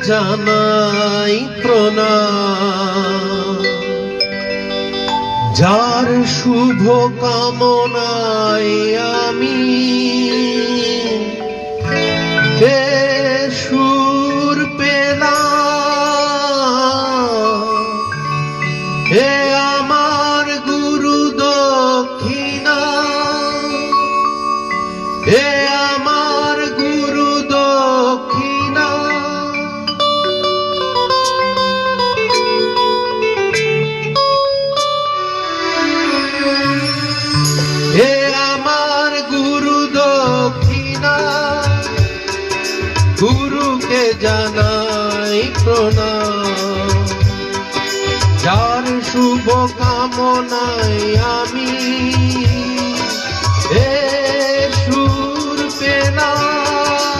জানাই প্রণাম, যার শুভ কামনায় আমি এ সুর পেলাম। এ আমার গুরু দক্ষিণা, এ আমার গুরু দক্ষিণা। এ আমার গুরু দক্ষিণা, গুরুকে জানাই প্রণাম, যার শুভ কামনায় আমি এ সুর পেলাম।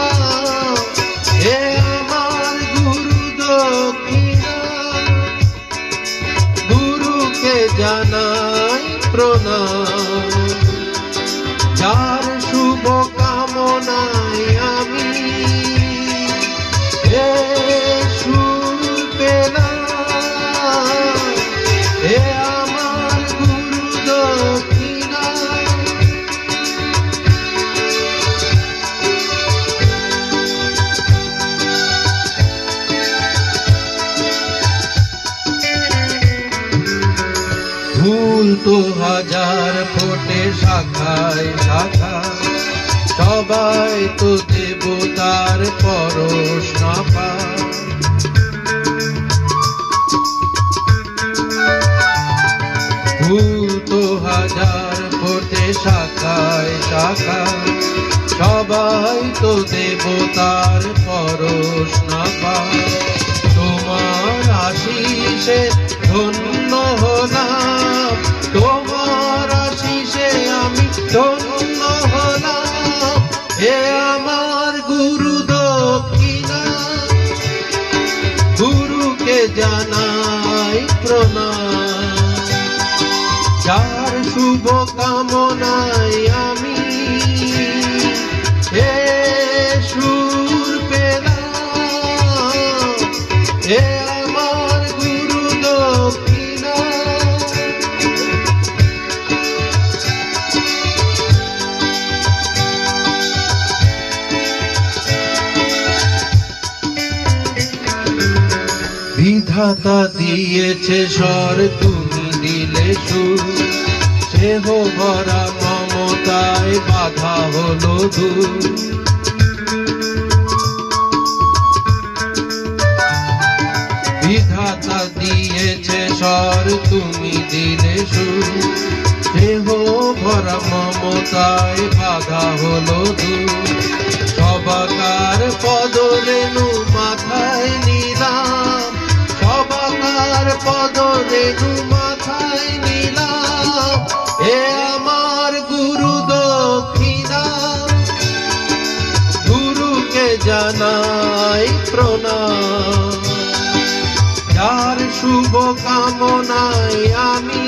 এ আমার গুরু দক্ষিণা, গুরুকে জানাই প্রণাম, যার শুভ কামনায় আমি এ সুর পেলাম। এ আমার গুরু দক্ষিণা। ফুল তো হাজার ফোটে শাখায় শাখায়, সবাই তো দেবতার পরশ না পায়। ফুল তো হাজার ফোটে শাখায় শাখায়, সবাই তো দেবতার পরশ না পায়। তোমার আশিসে ধন্য হলাম, তোমার আশিসে আমি ধন্য হলাম। এ আমার গুরু দক্ষিণা, গুরুকে জানাই প্রণাম, যার শুভ কামনায় আমি এ সুর পেলাম। এ আমার গুরু দক্ষিণা। বিধাতা দিয়েছে স্বর, তুমি দিলে সুর, স্নেহ ভরা মমতায় বাধা হলো দূর। বিধাতা দিয়েছে স্বর, তুমি দিলে সুর, স্নেহ ভরা মমতায় বাধা হলো দূর। সবাকার পদরেণু মাথায় নিলাম, সবাকার পদরেণু মাথায় নিলাম। এ আমার গুরু দক্ষিণা, গুরুকে জানাই প্রণাম, যার শুভ কামনায় আমি